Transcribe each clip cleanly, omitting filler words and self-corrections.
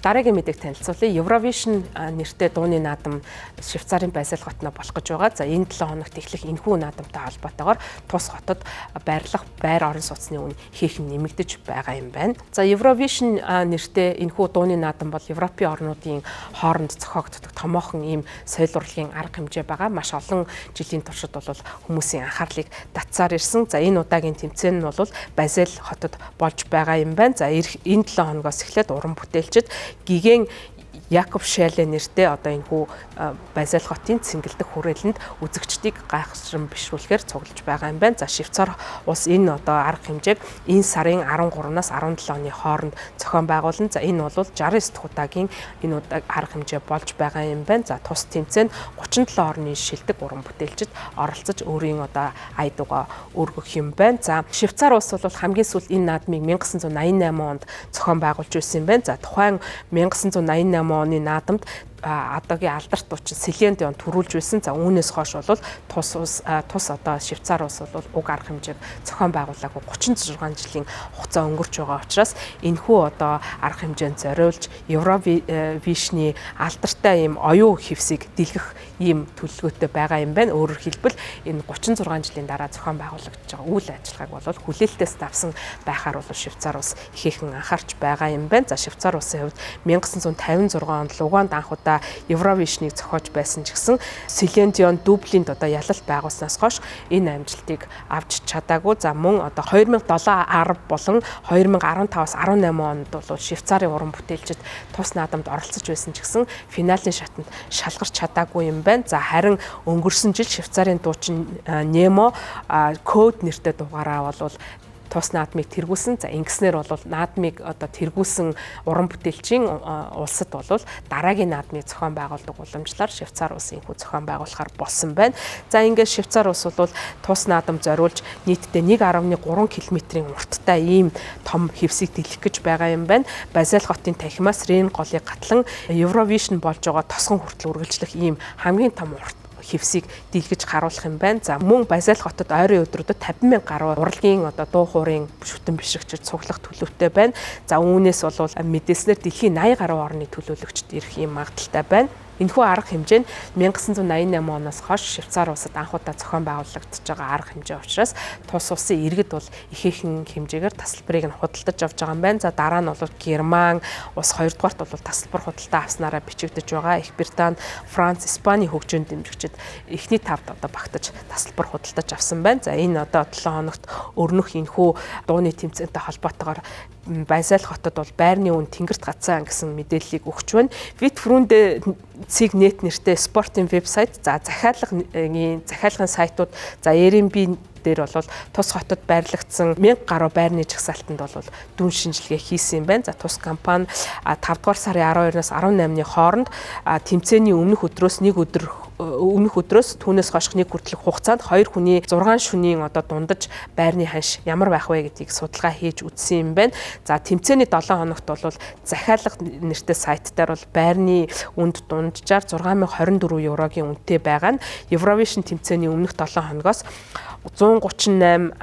Дараагийн мэдээг танилцуулъя. Eurovision нэртэй дууны наадам Швейцарын Базель хотно болох гэж байгаа. За энэ 7 хоногт эхлэх энэхүү наадамтай холбоотойгоор тус хотод байрлах байр орон сууцны үн хийхэн нэмэгдэж байгаа юм байна. За Eurovision нэртэй энэхүү дууны наадам бол Европын орнуудын хооронд зохиогддог томоохон ийм соёл урлагийн арга хэмжээ байгаа. Маш олон жилийн туршид бол хүмүүсийн анхаарлыг татсаар ирсэн. За энэ удаагийн тэмцээн нь бол Базель хотод болж байгаа юм байна. За энэ 7 хоногоос эхлээд уран бүтээлчид гигэн Якоб Шелле нэртэй одоо энэхүү Базель хотын цэнгэлдэх хүрээлэнд үзэгчдийг гайхшран бишрүүлэхээр цуглаж байгаа юм байна. За Швейцар улс энэ одоо арга хэмжээг энэ сарын 13-наас 17 оны хооронд зохион байгуулна. За энэ бол 69 дахь удаагийн энэ арга хэмжээ болж байгаа юм байна. За тус тэмцээнд 37 орны шилдэг уран бүтээлчид оролцож өөрийн одоо ая дуугаа өргөх юм байна. За Швейцар улс бол хамгийн сүүл энэ наадмыг 1988 онд зохион байгуулж байсан юм байна. За тухайн 1988 оны наадамд одоогийн алдарт дуучин Селен Дион төрүүлж байсан. За үүнээс хойш бол тус одоо Швейцар улс бол уг арга хэмжээг зохион байгуулаагүй 36 жилийн хугацаа өнгөрч байгаа учраас энэхүү одоо арга хэмжээнд зориулж Евровишны алдартай ийм оюун хэвсийг дэлгэх ийм төлөвлөгөөтэй байгаа юм байна. Өөрөөр хэлбэл энэ 36 жилийн дараа зохион байгуулагдаж байгаа үйл ажиллагааг бол хүлээлтээс давсан байхаар бол Швейцар улс ихээхэн анхаарч байгаа юм байна. За Швейцар улсын хувьд 1956 онд Луганд анх удаа Евровишнийг зохиож байсан ч гэсэн Селен Дион Дублинд одоо ялалт байгуулснаас хойш энэ амжилтыг авч чадаагүй. За мөн одоо 2007 10 болон 2015-аас 18 онд бол Швейцарын уран бүтээлчид тус наадамд оролцож байсан ч гэсэн финалийн шатанд шалгарч чадаагүй юм байна. За харин өнгөрсөн жил Швейцарын дуучин Немо Код нэртэй дугаараа бол тус наадмыг тэргүүлсэн. За ингэснээр бол наадмыг одоо тэргүүлсэн уран бүтээлчийн улсад бол дараагийн наадмыг зохион байгуулдаг уламжлалаар Швейцар улс энэхүү зохион байгуулахаар болсон байна. За ингээд Швейцар улс бол тус наадам зориулж нийтдээ 1.3 км-ийн урттай ийм том хэвсийг дэлгэх гэж байгаа юм байна. Базель хотын танхимаас Рейн голыг гатлан Eurovision болж байгаа тосгон хүртэл үргэлжлэх ийм хамгийн том хэвсийг дэлгэж харуулах юм байна. За мөн Базель хотод ойрын өдрүүдэд 50,000 гаруй урлагийн одоо дуу хуурын шүтэн бишрэгчид цуглах төлөвтэй байна. За үүнээс бол мэдээснээр дэлхийн 80 гаруй орны төлөөлөгчд ирэх юм магадaltaй байна. Энэхүү арга хэмжээ нь 1988 оноос хойш Швейцар улсад анх удаа зохион байгуулагдаж байгаа арга хэмжээ учраас тус улсын иргэд бол ихээхэн хэмжээгээр тасалбарыг нь худалдаж авч байгаа юм байна. За дараа нь бол Герман улс 2 дугаарт бол тасалбар худалдаа авснараа бичигдэж байгаа. Их Британи, Франц, Испани хөгжөөнд дэмжигчид эхний тавд одоо багтаж тасалбар худалдаж авсан байна. За энэ одоо 7 хоногт өрнөх энэхүү дууны тэмцээнтэй холбоотойгоор Базель хотод бол байрны үн тэнгэрт гацсан гэсэн мэдээллийг өгч байна. Витфрунде Цигнет нэртэй спортын вебсайт, за захиалгын сайтууд, за Airbnb дээр бол тус хотод байрлагдсан 1000 гаруй байрны жагсаалтанд бол дүн шинжилгээ хийсэн юм байна. За тус компани 5 дугаар сарын 12-наас 18-ны хооронд тэмцээний өмнөх өдрөөс түүнээс хойш нэг хүртэлх хугацаанд 2 хүний 6 шөнийн одоо дундаж байрны ханш ямар байх вэ гэдгийг судалгаа хийж үзсэн юм байна. За тэмцээний 7 хоногт бол захиалга нэртэй сайт дээр бол байрны үнд дунджаар 6024 еврогийн үнэтэй байгаа нь Eurovision тэмцээний өмнөх 7 хоногоос 138.9%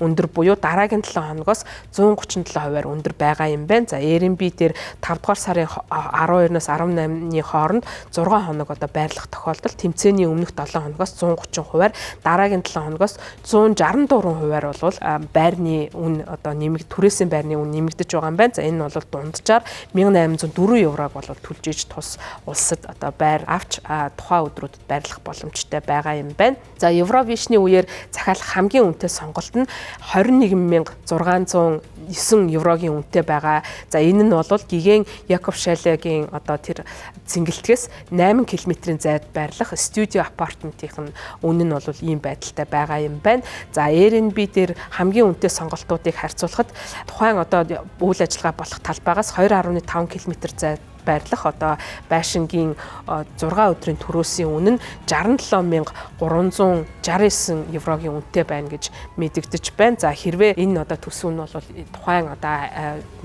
өндөр буюу дараагийн 7 хоногоос 137% өндөр байгаа юм байна. За Airbnb дээр 5 дугаар сарын 12-наас 18-ны хооронд 6 хоног одоо байрлах тохиолдолд тэмцээний өмнөх 7 хоногоос 130%, дараагийн 7 хоногоос 164% бол байрны үн одоо түрээсийн байрны үн нэмэгдэж байгаа юм байна. За энэ бол дунджаар 1804 еврог бол төлж иж тус улсад одоо байр авч тухайн өдрүүдэд байрлах боломжтой байгаа юм байна. За Евровишны үеэр захиалах хамгийн үнэтэй сонголт нь 21,609 еврогийн үнэтэй байгаа. За энэ нь бол гигэн Якоб Шеллегийн одоо тэр цэнгэлтгээс 8 км-ийн зайд байрлах студио апартментийн үнэ нь бол ийм байдалтай байгаа юм байна. За Airbnb дээр хамгийн үнэтэй сонголтуудыг харьцуулахад тухайн одоо үйл ажиллагаа болох талбайгаас 2.5 км зайд байрлах одоо байшингийн 6 өдрийн төрөөсийн үнэ нь 67369 еврогийн үнэтэй байна гэж мэдэгдэж байна. За хэрвээ энэ одоо төсөв нь бол тухайн одоо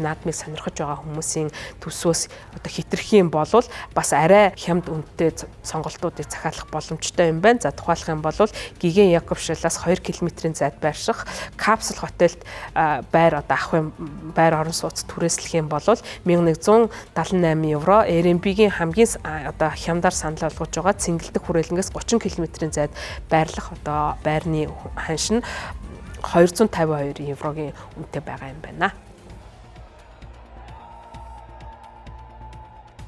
наадмыг сонирхож байгаа хүмүүсийн төсвөөс одоо хитрэх юм бол бас арай хямд үнэтэй сонголтуудыг захиалах боломжтой юм байна. За тухайлах юм бол Гиген Якобшлаас 2 км-ийн зайд байрших капсул хотелд байр одоо авах юм байр орон сууц түрээслэх юм бол 1178 евро. Airbnb-гийн хамгийн одоо хямдар санал болгож байгаа Цэнгэлдэх хүрээлэнгээс 30 км-ийн зайд байрлах одоо байрны ханш нь 252 еврогийн үнэтэй байгаа юм байна.